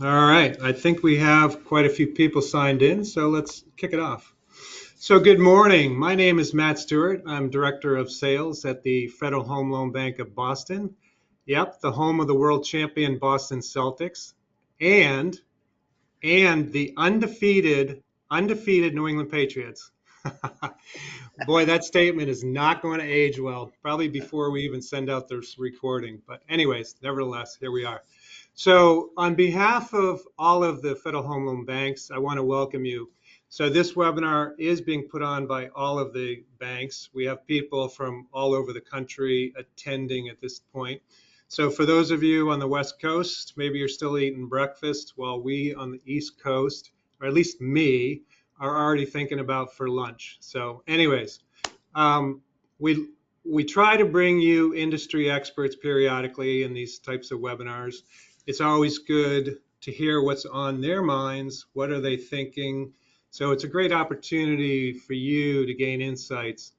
All right, I think we have quite a few people signed in, so let's kick it off. So, good morning. My name is Matt Stewart. I'm Director of Sales at the Federal Home Loan Bank of Boston. Yep, the home of the world champion Boston Celtics and the undefeated New England Patriots. Boy, that statement is not going to age well, probably before we even send out this recording. But anyways, nevertheless, here we are. So on behalf of all of the Federal Home Loan Banks, I want to welcome you. So this webinar is being put on by all of the banks. We have people from all over the country attending at this point. So for those of you on the West Coast, maybe you're still eating breakfast while we on the East Coast, or at least me, are already thinking about for lunch. So anyways, um, we we try to bring you industry experts periodically in these types of webinars. It's always good to hear what's on their minds. What are they thinking? So it's a great opportunity for you to gain insights.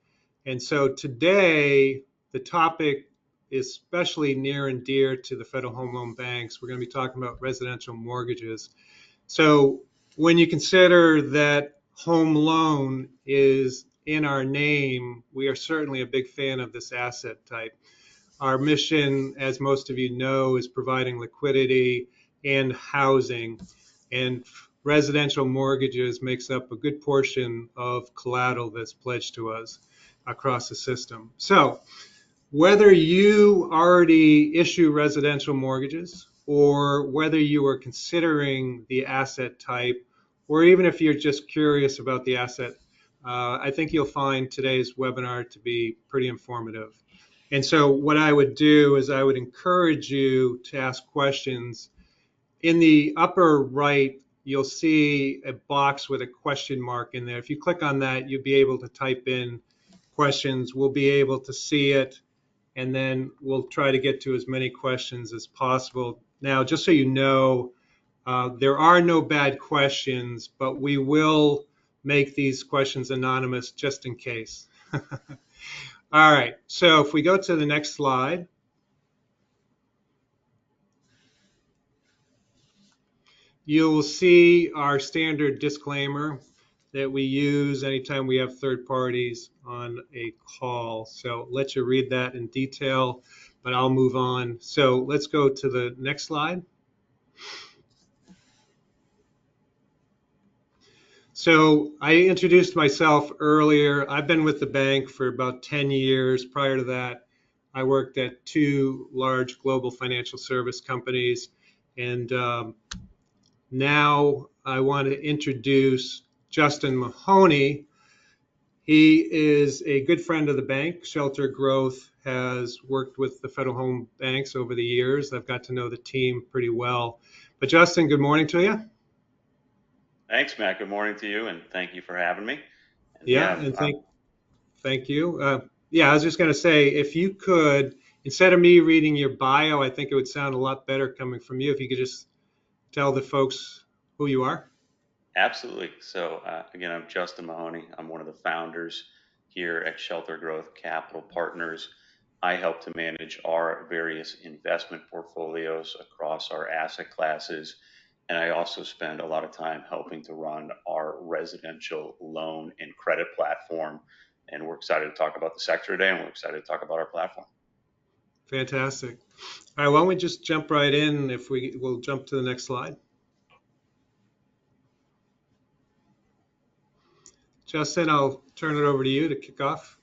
And so today, the topic is especially near and dear to the Federal Home Loan Banks. We're going to be talking about residential mortgages. So when you consider that home loan is in our name, we are certainly a big fan of this asset type. Our mission, as most of you know, is providing liquidity and housing, and residential mortgages makes up a good portion of collateral that's pledged to us across the system. So whether you already issue residential mortgages or whether you are considering the asset type, or even if you're just curious about the asset, I think you'll find today's webinar to be pretty informative. And so what I would do is I would encourage you to ask questions. In the upper right, you'll see a box with a question mark in there. If you click on that, you'll be able to type in questions. We'll be able to see it, and then we'll try to get to as many questions as possible. Now, just so you know, there are no bad questions, but we will make these questions anonymous just in case. All right, so if we go to the next slide, you'll see our standard disclaimer that we use anytime we have third parties on a call. So I'll let you read that in detail, but I'll move on. So let's go to the next slide. So I introduced myself earlier. I've been with the bank for about 10 years. Prior to that, I worked at two large global financial service companies. And now I want to introduce Justin Mahoney. He is a good friend of the bank. Shelter Growth has worked with the Federal Home Banks over the years. I've got to know the team pretty well. But Justin, good morning to you. Thanks, Matt. Good morning to you, and thank you for having me. And Yeah, yeah, and thank you. Yeah, I was just going to say, if you could, instead of me reading your bio, I think it would sound a lot better coming from you if you could just tell the folks who you are. absolutely. So again, I'm Justin Mahoney. I'm one of the founders here at Shelter Growth Capital Partners. I help to manage our various investment portfolios across our asset classes. And I also spend a lot of time helping to run our residential loan and credit platform. And we're excited to talk about the sector today, and we're excited to talk about our platform. Fantastic. All right, why don't we just jump right in if we'll jump to the next slide. Justin, I'll turn it over to you to kick off.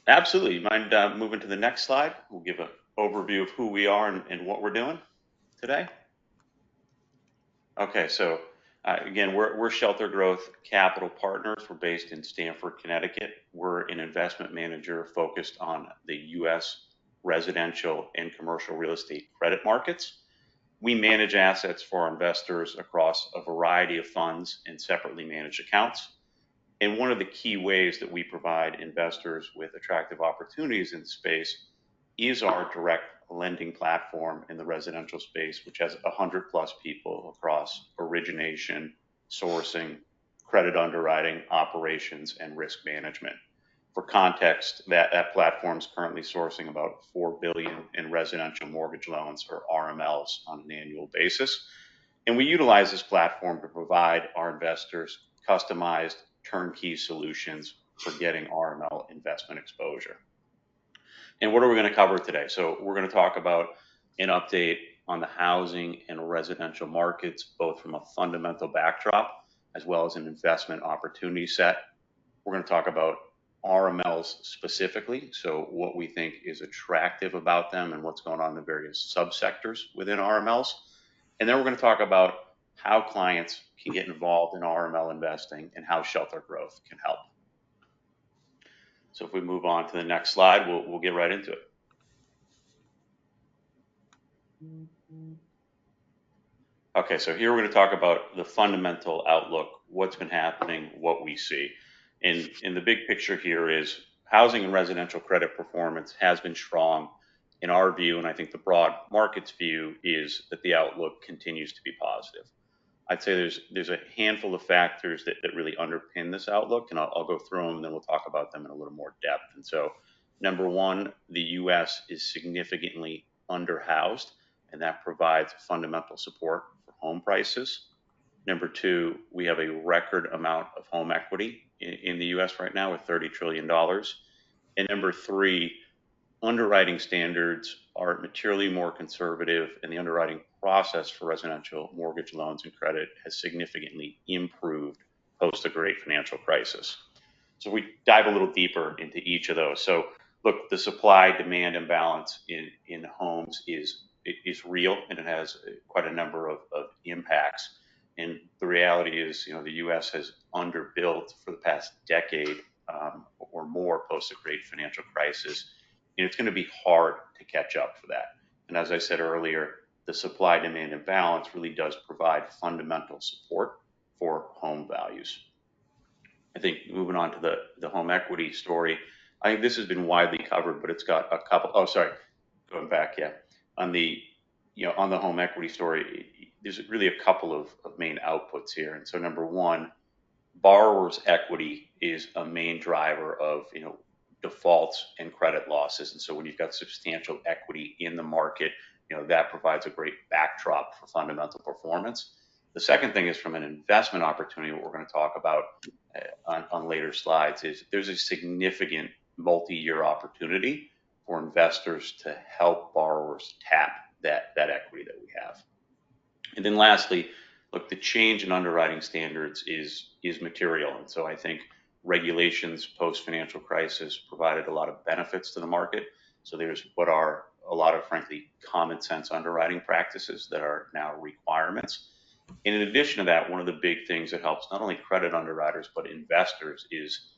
Absolutely. Mind moving to the next slide? We'll give an overview of who we are and what we're doing today. Okay, so again, we're Shelter Growth Capital Partners. We're based in Stamford, Connecticut. We're an investment manager focused on the U.S. residential and commercial real estate credit markets. We manage assets for our investors across a variety of funds and separately managed accounts. And one of the key ways that we provide investors with attractive opportunities in the space is our direct lending platform in the residential space, which has 100 plus people across origination, sourcing, credit underwriting, operations, and risk management. For context, that platform is currently sourcing about $4 billion in residential mortgage loans, or RMLs, on an annual basis. And we utilize this platform to provide our investors customized turnkey solutions for getting RML investment exposure. And what are we going to cover today? So we're going to talk about an update on the housing and residential markets, both from a fundamental backdrop as well as an investment opportunity set. We're going to talk about RMLs specifically, so what we think is attractive about them and what's going on in the various subsectors within RMLs. And then we're going to talk about how clients can get involved in RML investing and how shelter growth can help. So if we move on to the next slide, we'll get right into it. Okay, so here we're going to talk about the fundamental outlook, what's been happening, what we see. And the big picture here is housing and residential credit performance has been strong in our view, and I think the broad market's view is that the outlook continues to be positive. I'd say there's a handful of factors that really underpin this outlook, and I'll go through them and then we'll talk about them in a little more depth. And so, number one, the U.S. is significantly underhoused, and that provides fundamental support for home prices. Number two, we have a record amount of home equity in the U.S. right now with $30 trillion. And number three, underwriting standards are materially more conservative, and the underwriting process for residential mortgage loans and credit has significantly improved post the great financial crisis. So we dive a little deeper into each of those. So look, the supply demand imbalance in homes is real, and it has quite a number of impacts. And the reality is, the U.S. has underbuilt for the past decade or more post the great financial crisis. And it's going to be hard to catch up for that. And as I said earlier, the supply demand imbalance really does provide fundamental support for home values. I think moving on to the home equity story, I think this has been widely covered, but it's got a couple, going back, yeah. On the home equity story, there's really a couple of main outputs here. And so number one, borrowers' equity is a main driver of, defaults and credit losses. And so when you've got substantial equity in the market, that provides a great backdrop for fundamental performance. The second thing is from an investment opportunity, what we're going to talk about on later slides is there's a significant multi-year opportunity for investors to help borrowers tap that equity that we have. And then lastly, look, the change in underwriting standards is material. And so I think regulations post-financial crisis provided a lot of benefits to the market. So there's what are a lot of, frankly, common sense underwriting practices that are now requirements. And in addition to that, one of the big things that helps not only credit underwriters, but investors is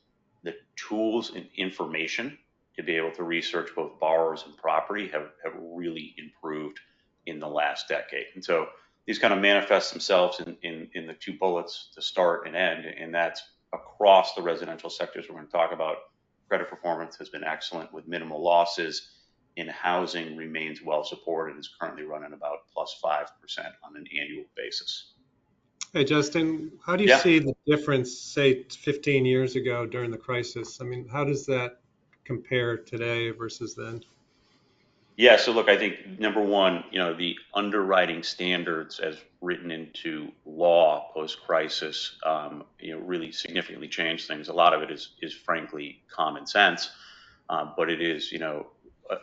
the tools and information to be able to research both borrowers and property have really improved in the last decade. And so these kind of manifest themselves in the two bullets to start and end, and that's across the residential sectors we're going to talk about. Credit performance has been excellent with minimal losses. In housing remains well supported and is currently running about plus 5% on an annual basis. Hey, Justin, how do you see the difference, say, 15 years ago during the crisis? I mean, how does that compare today versus then? Yeah, so look, I think number one, the underwriting standards as written into law post-crisis, really significantly changed things. A lot of it is frankly common sense, but it is,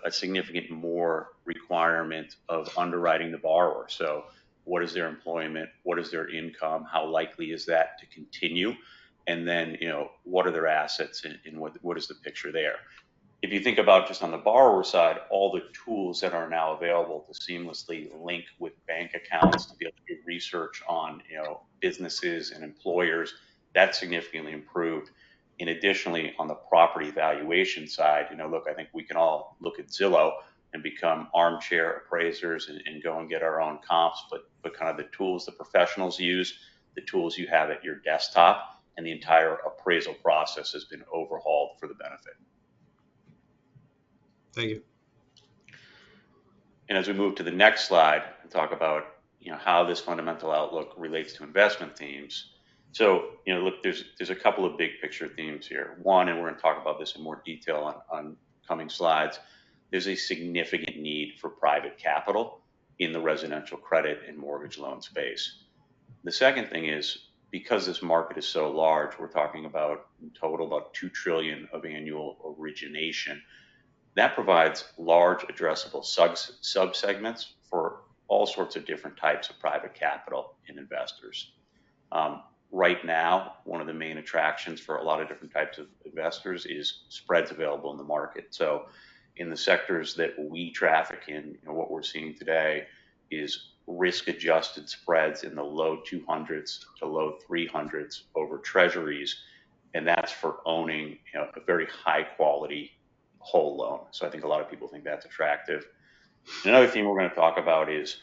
a significant more requirement of underwriting the borrower. So what is their employment? What is their income? How likely is that to continue? And then, what are their assets and what is the picture there? If you think about just on the borrower side, all the tools that are now available to seamlessly link with bank accounts to be able to do research on, businesses and employers, that's significantly improved. And additionally, on the property valuation side, look, I think we can all look at Zillow and become armchair appraisers and go and get our own comps, but kind of the tools the professionals use, the tools you have at your desktop, and the entire appraisal process has been overhauled for the benefit. Thank you. And as we move to the next slide and talk about how this fundamental outlook relates to investment themes. So look, there's a couple of big picture themes here. One, and we're going to talk about this in more detail on coming slides. There's a significant need for private capital in the residential credit and mortgage loan space. The second thing is, because this market is so large, we're talking about in total about 2 trillion of annual origination. That provides large addressable subsegments for all sorts of different types of private capital and investors. Right now, one of the main attractions for a lot of different types of investors is spreads available in the market. So in the sectors that we traffic in, what we're seeing today is risk adjusted spreads in the low 200s to low 300s over treasuries. And that's for owning a very high quality whole loan. So I think a lot of people think that's attractive. Another theme we're going to talk about is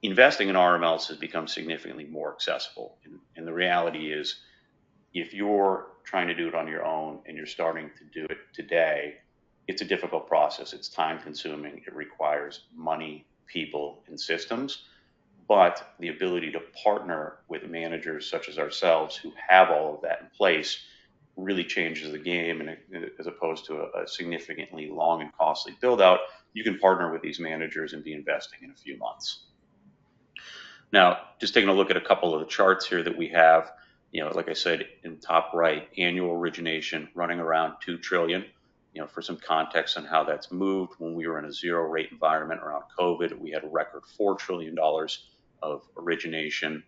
investing in RMLs has become significantly more accessible. And the reality is, if you're trying to do it on your own and you're starting to do it today, it's a difficult process. It's time consuming. It requires money, people, and systems. But the ability to partner with managers such as ourselves who have all of that in place really changes the game. And as opposed to a significantly long and costly build out, you can partner with these managers and be investing in a few months. Now, just taking a look at a couple of the charts here that we have, like I said, in top right, annual origination running around 2 trillion. For some context on how that's moved, when we were in a zero rate environment around COVID, we had a record $4 trillion of origination.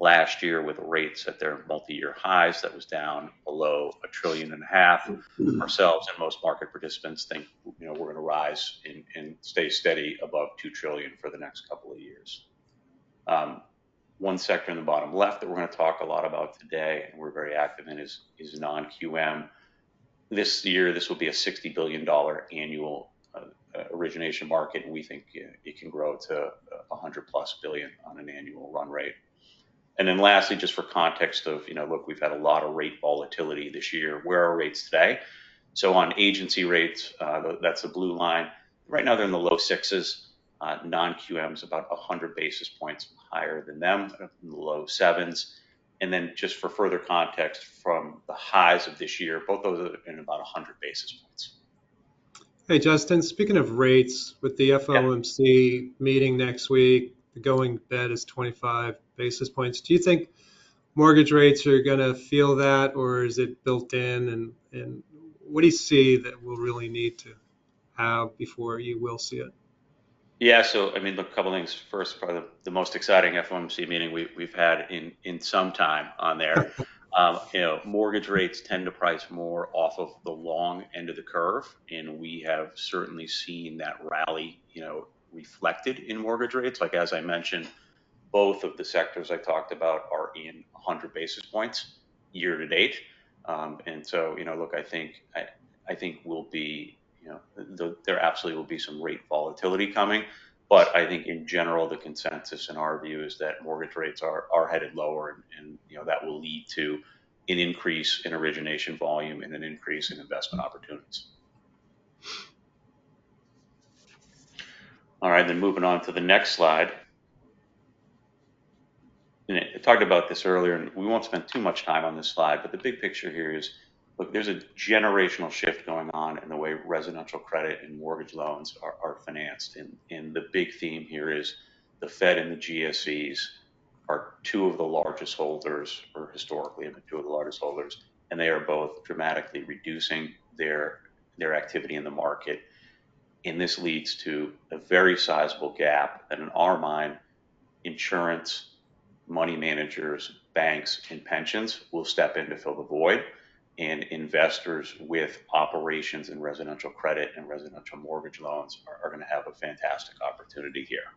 Last year, with rates at their multi-year highs, that was down below $1.5 trillion. Ourselves and most market participants think we're going to rise and stay steady above 2 trillion for the next couple of years. One sector in the bottom left that we're going to talk a lot about today, and we're very active in, is non-QM. This year, this will be a $60 billion annual origination market, and we think it can grow to 100+ billion on an annual run rate. And then lastly, just for context of, look, we've had a lot of rate volatility this year. Where are rates today? So on agency rates, that's the blue line. Right now, they're in the low sixes. Non-QM is about 100 basis points higher than them, in the low sevens. And then just for further context, from the highs of this year, both those are in about 100 basis points. Hey, Justin, speaking of rates, with the FOMC meeting next week, the going bet is 25 basis points. Do you think mortgage rates are going to feel that, or is it built in? And what do you see that we'll really need to have before you will see it? Yeah, so I mean, look, a couple of things. First, probably the most exciting FOMC meeting we've had in some time on there. Mortgage rates tend to price more off of the long end of the curve, and we have certainly seen that rally, reflected in mortgage rates. Like as I mentioned, both of the sectors I talked about are in 100 basis points year to date, and so look, I think we'll be. There absolutely will be some rate volatility coming, but I think in general, the consensus in our view is that mortgage rates are headed lower, and that will lead to an increase in origination volume and an increase in investment opportunities. All right, then moving on to the next slide. And I talked about this earlier, and we won't spend too much time on this slide, but the big picture here is, look, there's a generational shift going on in the way residential credit and mortgage loans are financed. And the big theme here is the Fed and the GSEs are two of the largest holders, or historically have been two of the largest holders, and they are both dramatically reducing their activity in the market. And this leads to a very sizable gap that in our mind, insurance, money managers, banks, and pensions will step in to fill the void. And investors with operations in residential credit and residential mortgage loans are going to have a fantastic opportunity here.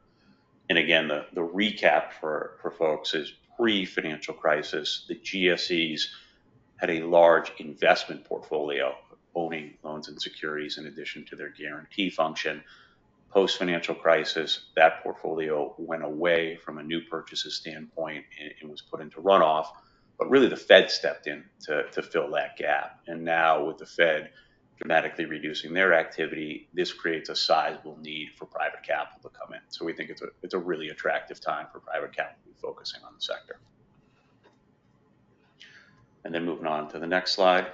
And again, the recap for folks is pre-financial crisis, the GSEs had a large investment portfolio owning loans and securities in addition to their guarantee function. Post-financial crisis, that portfolio went away from a new purchases standpoint and was put into runoff. But really, the Fed stepped in to fill that gap. And now with the Fed dramatically reducing their activity, this creates a sizable need for private capital to come in. So we think it's a really attractive time for private capital to be focusing on the sector. And then moving on to the next slide.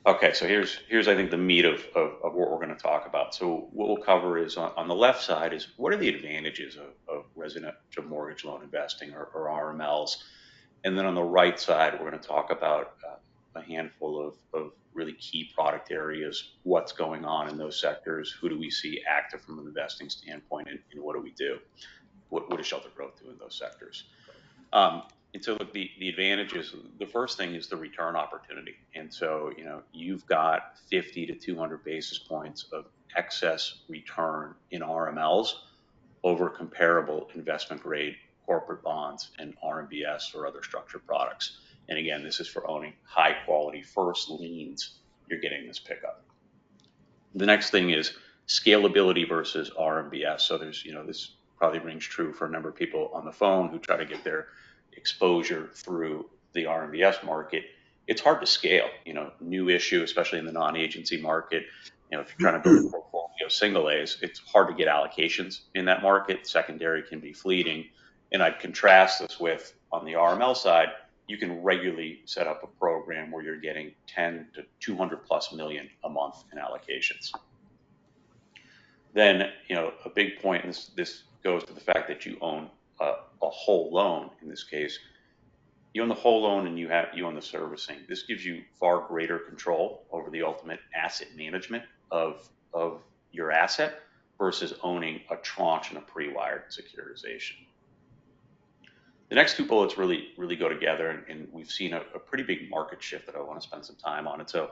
Okay, so here's I think the meat of what we're going to talk about. So what we'll cover is on the left side is what are the advantages of residential mortgage loan investing or RMLs, and then on the right side we're going to talk about a handful of really key product areas, what's going on in those sectors, who do we see active from an investing standpoint, and what do we do? What does Shelter Growth do in those sectors? And so look, the advantages, the first thing is the return opportunity. And so, you've got 50 to 200 basis points of excess return in RMLs over comparable investment grade corporate bonds and RMBS or other structured products. And again, this is for owning high quality first liens. You're getting this pickup. The next thing is scalability versus RMBS. So this probably rings true for a number of people on the phone who try to get their exposure through the RMBS market. It's hard to scale, new issue, especially in the non-agency market. If you're trying to build a portfolio of single A's, it's hard to get allocations in that market. Secondary can be fleeting. And I'd contrast this with on the RML side, you can regularly set up a program where you're getting 10 to 200 plus million a month in allocations. Then, a big point, and this goes to the fact that you own a whole loan in this case. You own the whole loan and you own the servicing. This gives you far greater control over the ultimate asset management of your asset versus owning a tranche in a pre-wired securitization. The next two bullets really go together, and we've seen a pretty big market shift that I want to spend some time on. And so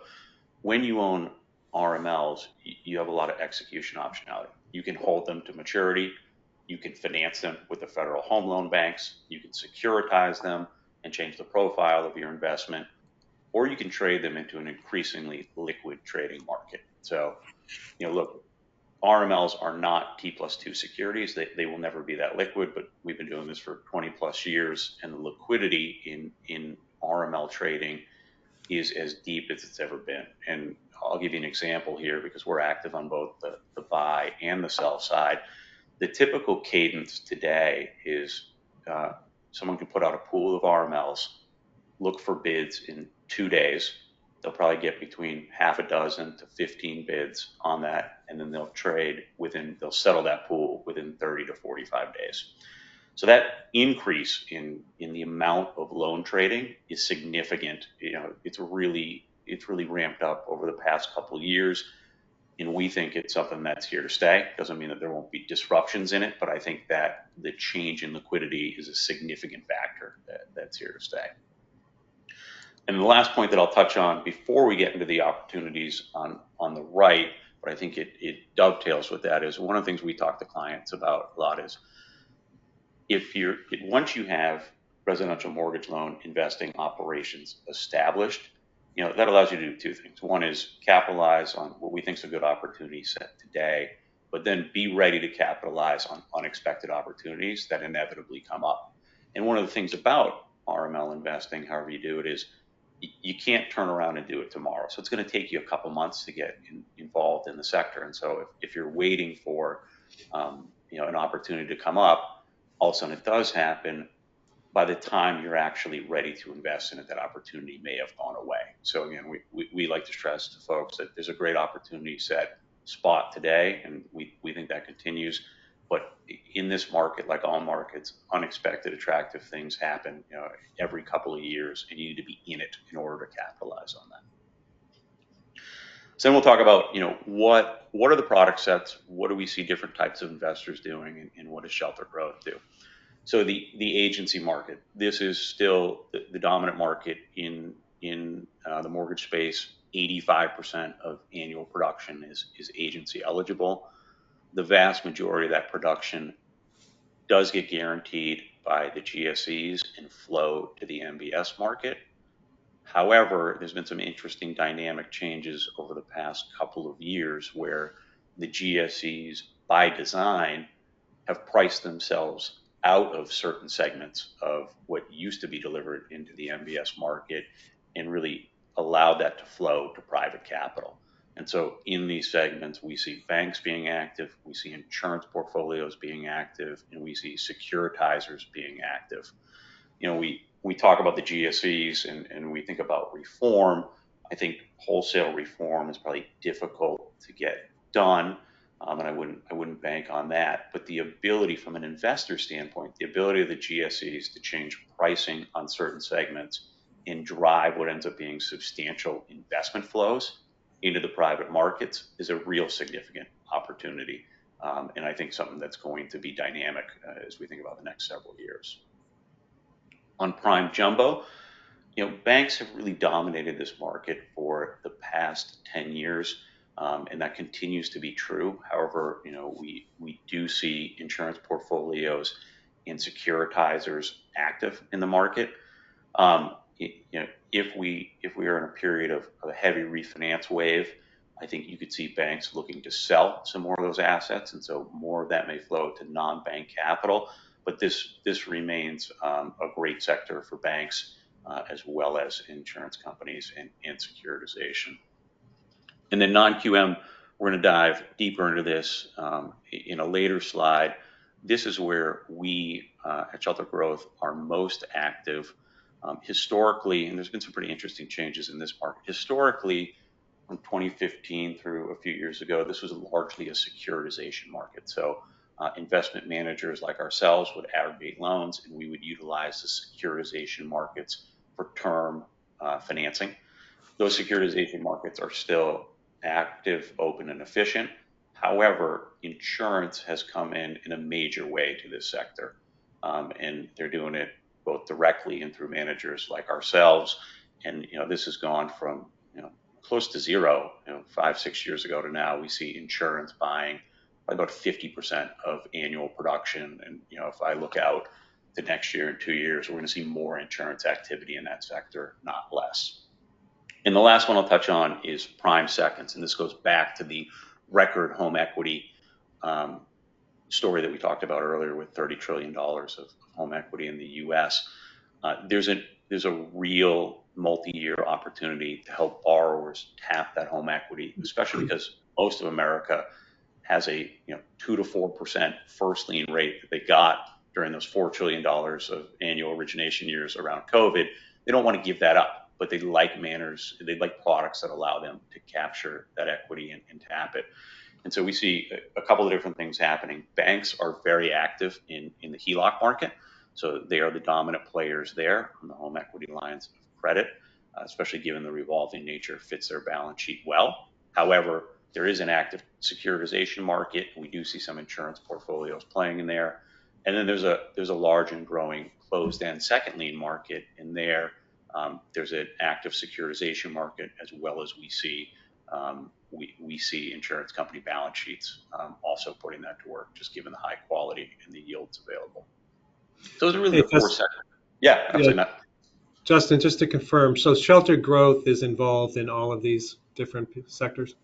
when you own RMLs, you have a lot of execution optionality. You can hold them to maturity. You can finance them with the federal home loan banks. You can securitize them and change the profile of your investment, or you can trade them into an increasingly liquid trading market. So, look, RMLs are not T+2 securities. They will never be that liquid, but we've been doing this for 20 plus years, and the liquidity in RML trading is as deep as it's ever been. And I'll give you an example here because we're active on both the buy and the sell side. The typical cadence today is someone can put out a pool of RMLs, look for bids in 2 days. They'll probably get between half a dozen to 15 bids on that, and then they'll settle that pool within 30 to 45 days. So that increase in the amount of loan trading is significant. It's really ramped up over the past couple of years, and we think it's something that's here to stay. Doesn't mean that there won't be disruptions in it, but I think that the change in liquidity is a significant factor that's here to stay. And the last point that I'll touch on before we get into the opportunities on the right, but I think it dovetails with that, is one of the things we talk to clients about a lot is once you have residential mortgage loan investing operations established, that allows you to do two things. One is capitalize on what we think is a good opportunity set today, but then be ready to capitalize on unexpected opportunities that inevitably come up. And one of the things about RML investing, however you do it, is you can't turn around and do it tomorrow. So it's going to take you a couple months to get involved in the sector. And so if you're waiting for an opportunity to come up, all of a sudden it does happen. By the time you're actually ready to invest in it, that opportunity may have gone away. So again, we like to stress to folks that there's a great opportunity set spot today, and we think that continues. But in this market, like all markets, unexpected, attractive things happen, every couple of years, and you need to be in it in order to capitalize on that. So then we'll talk about, what are the product sets? What do we see different types of investors doing, and what does Shelter Growth do? So the agency market, this is still the dominant market in the mortgage space. 85% of annual production is agency eligible. The vast majority of that production does get guaranteed by the GSEs and flow to the MBS market. However, there's been some interesting dynamic changes over the past couple of years where the GSEs, by design, have priced themselves out of certain segments of what used to be delivered into the MBS market and really allowed that to flow to private capital. And so in these segments, we see banks being active, we see insurance portfolios being active, and we see securitizers being active. We talk about the GSEs and we think about reform. I think wholesale reform is probably difficult to get done, and I wouldn't bank on that. But the ability, from an investor standpoint, the ability of the GSEs to change pricing on certain segments and drive what ends up being substantial investment flows into the private markets is a real significant opportunity. And I think something that's going to be dynamic as we think about the next several years. On prime jumbo, banks have really dominated this market for the past 10 years, and that continues to be true. However, we do see insurance portfolios and securitizers active in the market. If we are in a period of a heavy refinance wave, I think you could see banks looking to sell some more of those assets, and so more of that may flow to non-bank capital. But this remains a great sector for banks as well as insurance companies and securitization. And then non-QM, we're going to dive deeper into this in a later slide. This is where we at Shelter Growth are most active. Historically, and there's been some pretty interesting changes in this market. Historically, from 2015 through a few years ago, this was largely a securitization market. So investment managers like ourselves would aggregate loans, and we would utilize the securitization markets for term financing. Those securitization markets are still active, open, and efficient. However, insurance has come in a major way to this sector, and they're doing it both directly and through managers like ourselves. And this has gone from close to zero 5-6 years ago to now. We see insurance buying about 50% of annual production. And if I look out the next year and 2 years, we're going to see more insurance activity in that sector, not less. And the last one I'll touch on is prime seconds, and this goes back to the record home equity story that we talked about earlier with $30 trillion of home equity in the U.S. There's a real multi-year opportunity to help borrowers tap that home equity, especially because most of America has a 2 to 4% first lien rate that they got during those $4 trillion of annual origination years around COVID. They don't want to give that up, but they like products that allow them to capture that equity and tap it. And so we see a couple of different things happening. Banks are very active in the HELOC market. So they are the dominant players there on the home equity lines of credit, especially given the revolving nature fits their balance sheet well. However, there is an active securitization market. We do see some insurance portfolios playing in there. And then there's a large and growing closed-end second lien market in there. There's an active securitization market as well as we see insurance company balance sheets also putting that to work, just given the high quality and the yields available. Those are really the four sectors. Yeah, absolutely. Yeah. Justin, just to confirm, so Shelter Growth is involved in all of these different sectors?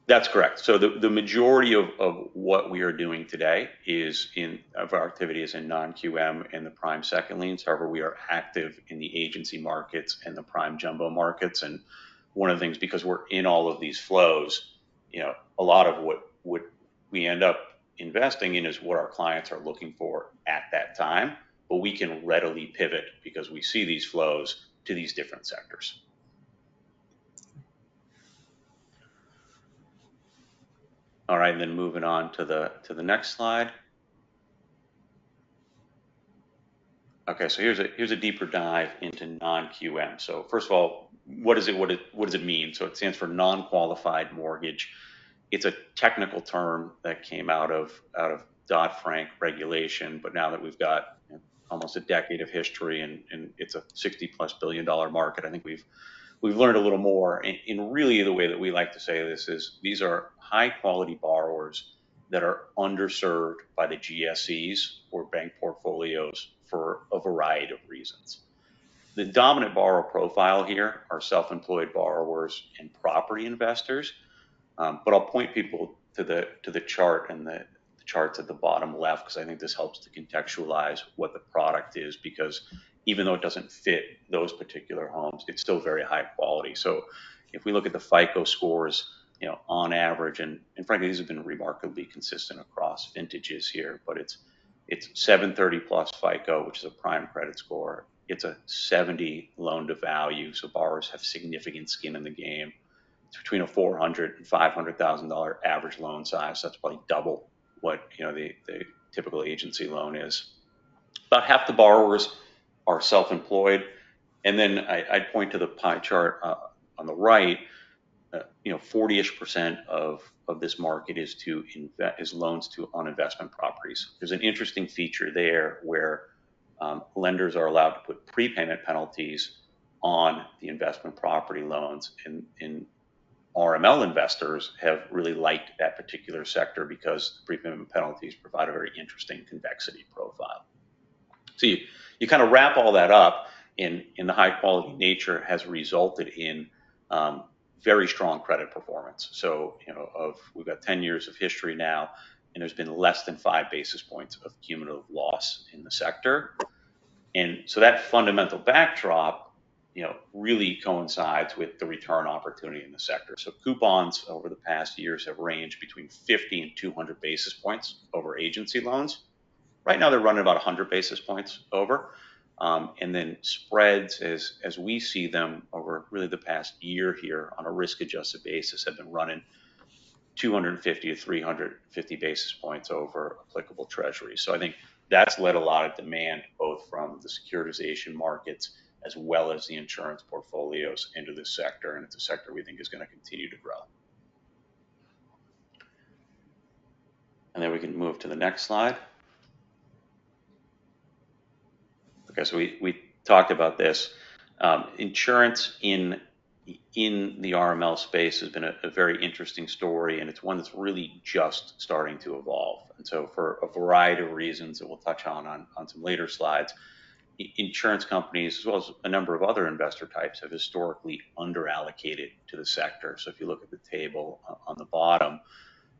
That's correct. So the majority of what we are doing today of our activity is in non-QM and the prime second liens. However, we are active in the agency markets and the prime jumbo markets. And one of the things, because we're in all of these flows, a lot of what we end up investing in is what our clients are looking for at that time, but we can readily pivot because we see these flows to these different sectors. All right, and then moving on to the next slide. Okay, so here's a deeper dive into non-QM. So first of all, what does it mean? So it stands for non-qualified mortgage. It's a technical term that came out of Dodd-Frank regulation, but now that we've got almost a decade of history and it's a $60+ billion market, I think we've learned a little more. And really the way that we like to say this is these are high quality borrowers that are underserved by the GSEs or bank portfolios for a variety of reasons. The dominant borrower profile here are self-employed borrowers and property investors. But I'll point people to the chart and the charts at the bottom left, because I think this helps to contextualize what the product is, because even though it doesn't fit those particular homes, it's still very high quality. So if we look at the FICO scores, on average, and frankly, these have been remarkably consistent across vintages here, but it's 730 plus FICO, which is a prime credit score, it's a 70 loan to value. So borrowers have significant skin in the game. It's between a $400,000 and $500,000 average loan size. That's probably double what the typical agency loan is. About half the borrowers are self-employed, and then I'd point to the pie chart on the right. 40-ish% of this market is loans on investment properties. There's an interesting feature there where lenders are allowed to put prepayment penalties on the investment property loans, and RML investors have really liked that particular sector because the prepayment penalties provide a very interesting convexity profile. So you kind of wrap all that up in the high quality nature has resulted in very strong credit performance. So, we've got 10 years of history now, and there's been less than 5 basis points of cumulative loss in the sector. And so that fundamental backdrop, really coincides with the return opportunity in the sector. So coupons over the past years have ranged between 50 and 200 basis points over agency loans. Right now, they're running about 100 basis points over. And then spreads, as we see them over really the past year here on a risk-adjusted basis, have been running 250 to 350 basis points over applicable treasuries. So I think that's led a lot of demand, both from the securitization markets as well as the insurance portfolios into this sector. And it's a sector we think is going to continue to grow. And then we can move to the next slide. Okay, so we talked about this. Insurance in the RML space has been a very interesting story, and it's one that's really just starting to evolve. And so for a variety of reasons that we'll touch on some later slides, insurance companies, as well as a number of other investor types, have historically underallocated to the sector. So if you look at the table on the bottom,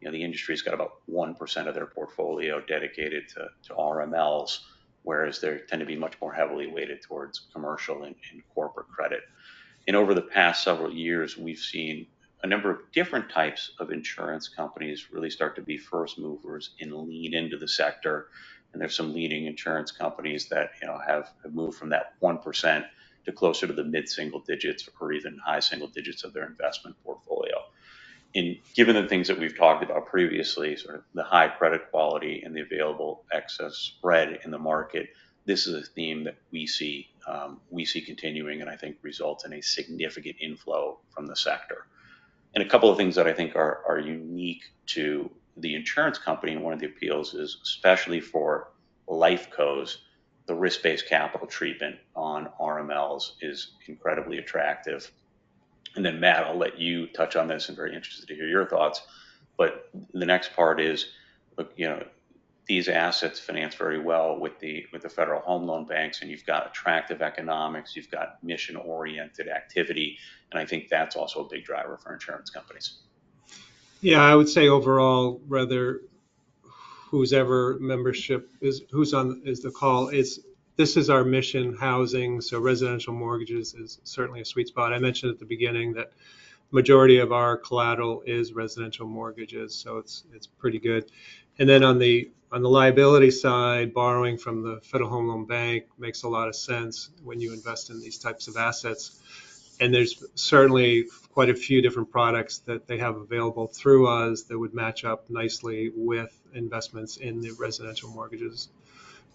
the industry's got about 1% of their portfolio dedicated to RMLs, whereas they tend to be much more heavily weighted towards commercial and corporate credit. And over the past several years, we've seen a number of different types of insurance companies really start to be first movers and lean into the sector. And there's some leading insurance companies that have moved from that 1% to closer to the mid-single digits or even high single digits of their investment portfolio. And given the things that we've talked about previously, sort of the high credit quality and the available excess spread in the market, this is a theme that we see continuing, and I think results in a significant inflow from the sector. And a couple of things that I think are unique to the insurance company, and one of the appeals is, especially for life cos, the risk-based capital treatment on RMLs is incredibly attractive. And then Matt, I'll let you touch on this. I'm very interested to hear your thoughts. But the next part is, look, these assets finance very well with the federal home loan banks, and you've got attractive economics, you've got mission-oriented activity, and I think that's also a big driver for insurance companies. Yeah, I would say overall, whether who's on the call, this is our mission housing. So residential mortgages is certainly a sweet spot. I mentioned at the beginning that majority of our collateral is residential mortgages, so it's pretty good. And then on the liability side, borrowing from the Federal Home Loan Bank makes a lot of sense when you invest in these types of assets. And there's certainly quite a few different products that they have available through us that would match up nicely with investments in the residential mortgages.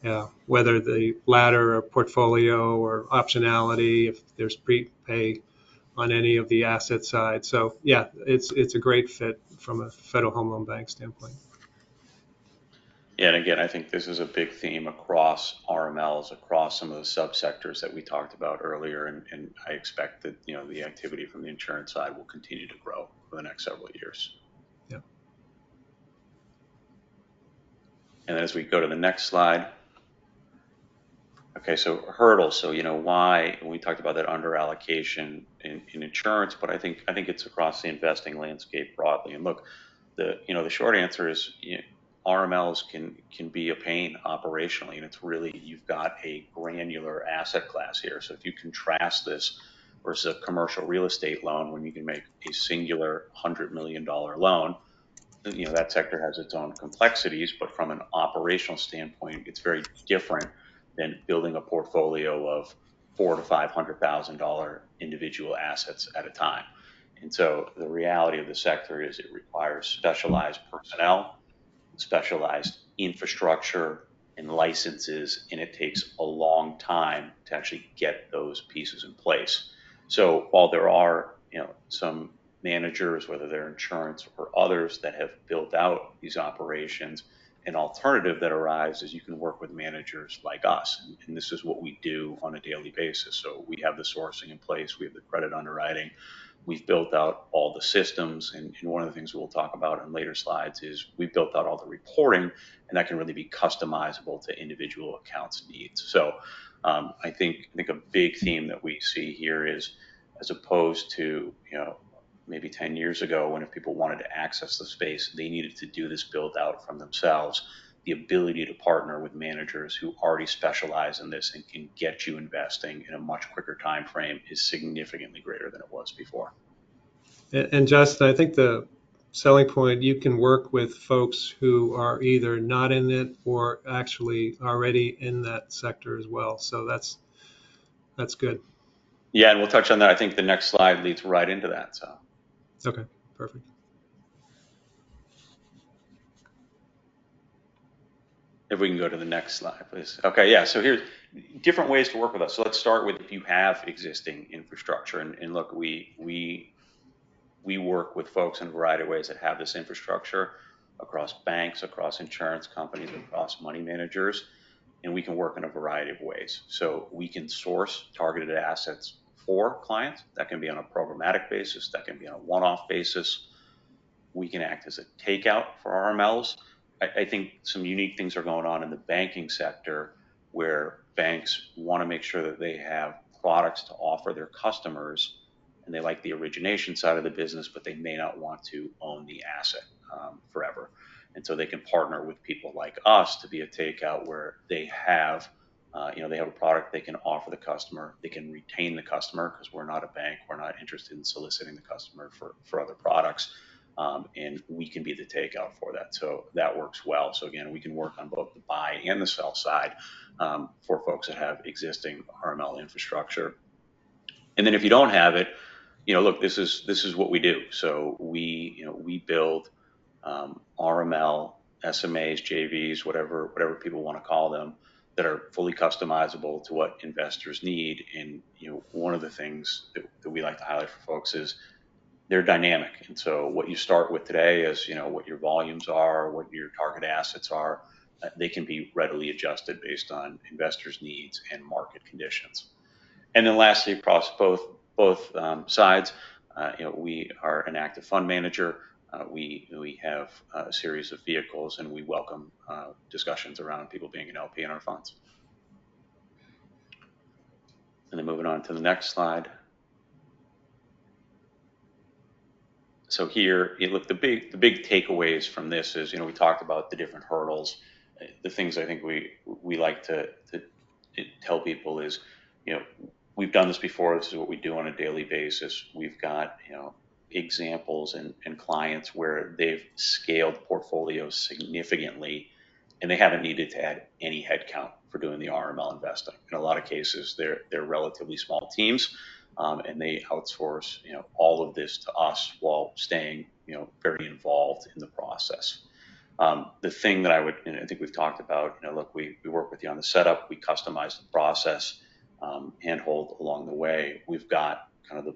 Yeah, whether the ladder or portfolio or optionality, if there's prepay on any of the asset side. So yeah, it's a great fit from a Federal Home Loan Bank standpoint. Yeah, and again, I think this is a big theme across RMLs, across some of the subsectors that we talked about earlier, and I expect that the activity from the insurance side will continue to grow for the next several years. Yeah. And then as we go to the next slide. Okay, so hurdles. So why we talked about that under allocation in insurance, but I think it's across the investing landscape broadly. And look, the short answer is RMLs can be a pain operationally, and it's really, you've got a granular asset class here. So if you contrast this versus a commercial real estate loan, when you can make a singular $100 million loan, that sector has its own complexities, but from an operational standpoint, it's very different than building a portfolio of $400,000 to $500,000 individual assets at a time. And so the reality of the sector is it requires specialized personnel, specialized infrastructure, and licenses, and it takes a long time to actually get those pieces in place. So while there are, some managers, whether they're insurance or others, that have built out these operations, an alternative that arrives is you can work with managers like us. And this is what we do on a daily basis. So we have the sourcing in place, we have the credit underwriting, we've built out all the systems. And one of the things we'll talk about in later slides is we've built out all the reporting, and that can really be customizable to individual accounts needs. So I think a big theme that we see here is, as opposed to, maybe 10 years ago, when if people wanted to access the space, they needed to do this build out from themselves. The ability to partner with managers who already specialize in this and can get you investing in a much quicker time frame is significantly greater than it was before. And Justin, I think the selling point, you can work with folks who are either not in it or actually already in that sector as well. So that's good. Yeah, and we'll touch on that. I think the next slide leads right into that. So. Okay, perfect. If we can go to the next slide, please. Okay, yeah, so here's different ways to work with us. So let's start with if you have existing infrastructure. And look, we work with folks in a variety of ways that have this infrastructure across banks, across insurance companies, across money managers, and we can work in a variety of ways. So we can source targeted assets for clients. That can be on a programmatic basis, that can be on a one-off basis. We can act as a takeout for RMLs. I think some unique things are going on in the banking sector where banks want to make sure that they have products to offer their customers, and they like the origination side of the business, but they may not want to own the asset forever. And so they can partner with people like us to be a takeout where they have, they have a product they can offer the customer. They can retain the customer because we're not a bank. We're not interested in soliciting the customer for other products. And we can be the takeout for that. So that works well. So again, we can work on both the buy and the sell side for folks that have existing RML infrastructure. And then if you don't have it, look, this is what we do. So we build RML, SMAs, JVs, whatever people want to call them, that are fully customizable to what investors need. And one of the things that we like to highlight for folks is they're dynamic. And so what you start with today is, what your volumes are, what your target assets are. They can be readily adjusted based on investors' needs and market conditions. And then lastly, across both sides, we are an active fund manager. We have a series of vehicles, and we welcome discussions around people being an LP in our funds. And then moving on to the next slide. So here, look, the big takeaways from this is, we talked about the different hurdles. The things I think we like to tell people is, we've done this before. This is what we do on a daily basis. We've got, examples and clients where they've scaled portfolios significantly, and they haven't needed to add any headcount for doing the RML investing. In a lot of cases, they're relatively small teams. And they outsource, all of this to us while staying, very involved in the process. The thing that I think we've talked about, look, we work with you on the setup, we customize the process, handhold along the way. We've got kind of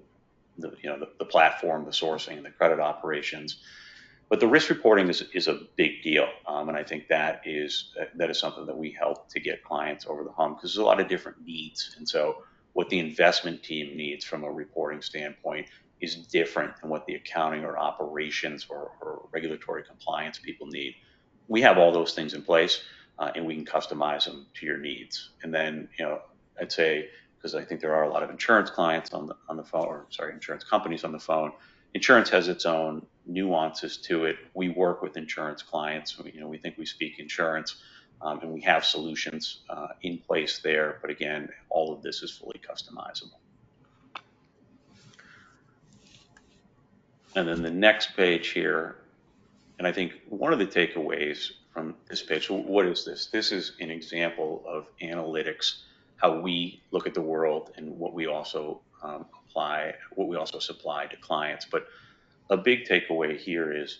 the platform, the sourcing, the credit operations. But the risk reporting is a big deal, and I think that is something that we help to get clients over the hump, because there's a lot of different needs. And so what the investment team needs from a reporting standpoint is different than what the accounting or operations or regulatory compliance people need. We have all those things in place, and we can customize them to your needs. And then, I'd say, because I think there are a lot of insurance clients on the phone, or sorry, insurance companies on the phone. Insurance has its own nuances to it. We work with insurance clients. We think we speak insurance. And we have solutions in place there. But again, all of this is fully customizable. And then the next page here, and I think one of the takeaways from this page. So what is this? This is an example of analytics, how we look at the world and what we also what we also supply to clients. But a big takeaway here is,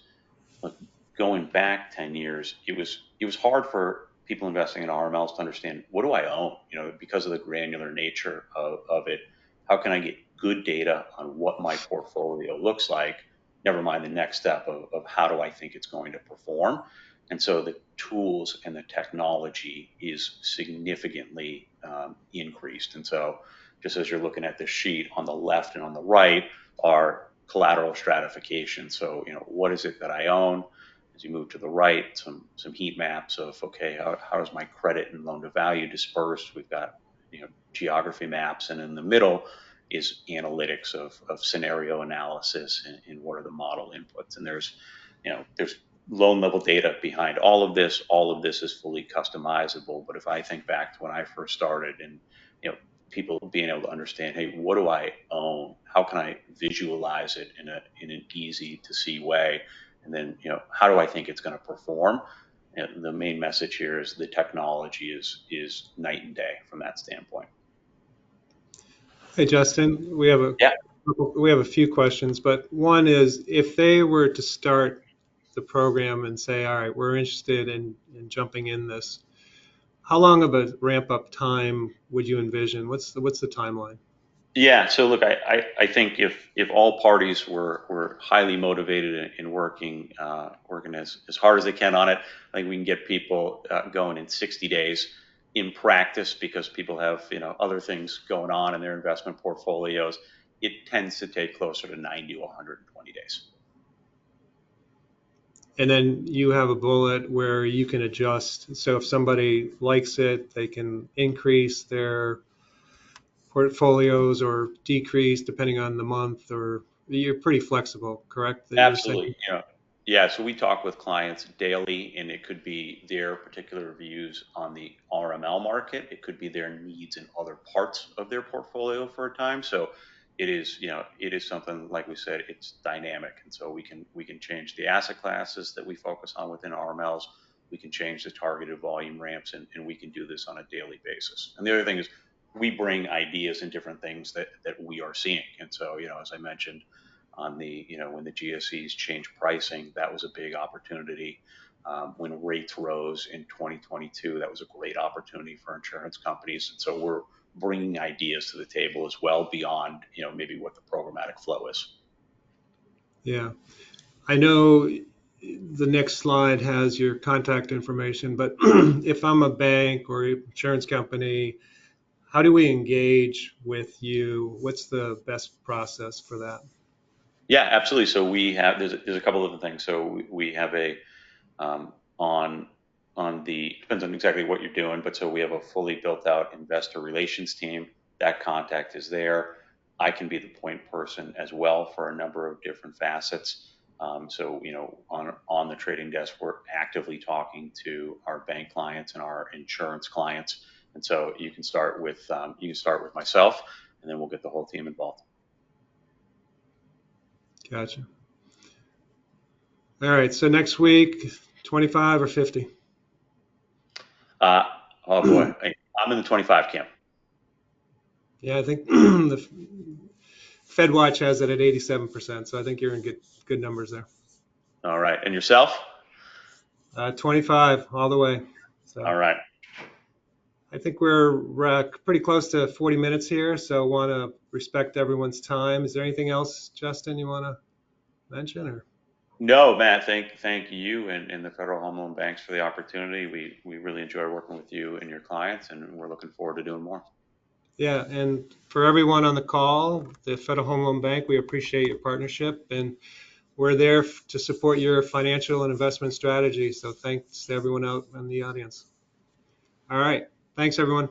look, going back 10 years, it was hard for people investing in RMLs to understand, what do I own? Because of the granular nature of it, how can I get good data on what my portfolio looks like? Never mind the next step of how do I think it's going to perform? And so the tools and the technology is significantly increased. And so just as you're looking at this sheet, on the left and on the right are collateral stratification. So, what is it that I own? As you move to the right, some heat maps of, okay, how is my credit and loan to value dispersed? We've got, geography maps, and in the middle is analytics of scenario analysis and what are the model inputs. And there's loan level data behind all of this. All of this is fully customizable. But if I think back to when I first started, and people being able to understand, hey, what do I own? How can I visualize it in an easy to see way? And then, how do I think it's going to perform? And the main message here is the technology is night and day from that standpoint. Hey, Justin, Yeah. we have a few questions, but one is, if they were to start the program and say, all right, we're interested in jumping in this, how long of a ramp up time would you envision? What's the timeline? Yeah, so look, I think if all parties were highly motivated and working as hard as they can on it, I think we can get people going in 60 days. In practice, because people have other things going on in their investment portfolios, it tends to take closer to 90 to 120 days. And then you have a bullet where you can adjust. So if somebody likes it, they can increase their portfolios or decrease depending on the month, or you're pretty flexible, correct? That you're saying? Absolutely. Yeah. So we talk with clients daily, and it could be their particular views on the RML market. It could be their needs in other parts of their portfolio for a time. So it is something, like we said, it's dynamic, and so we can change the asset classes that we focus on within RMLs. We can change the targeted volume ramps, and we can do this on a daily basis. And the other thing is, we bring ideas and different things that we are seeing. And so, as I mentioned, on when the GSEs changed pricing, that was a big opportunity. When rates rose in 2022, that was a great opportunity for insurance companies. And so we're bringing ideas to the table as well, beyond maybe what the programmatic flow is. Yeah. I know the next slide has your contact information, but if I'm a bank or insurance company, how do we engage with you? What's the best process for that? Yeah, absolutely. So there's a couple of different things. So we have a on depends on exactly what you're doing, but so we have a fully built out investor relations team. That contact is there. I can be the point person as well for a number of different facets. So on the trading desk, we're actively talking to our bank clients and our insurance clients, and so you can start with myself, and then we'll get the whole team involved. Gotcha. All right. So next week, 25 or 50? Uh, oh boy, I'm in the 25 camp. Yeah, I think the Fed Watch has it at 87%. So I think you're in good numbers there. All right, and yourself? 25 all the way. So All right. I think we're pretty close to 40 minutes here. So want to respect everyone's time. Is there anything else, Justin, you want to mention, or? No, Matt, thank you and the Federal Home Loan Banks for the opportunity. We really enjoy working with you and your clients, and we're looking forward to doing more. Yeah, and for everyone on the call, the Federal Home Loan Bank, we appreciate your partnership, and we're there to support your financial and investment strategy. So thanks to everyone out in the audience. All right. Thanks, everyone.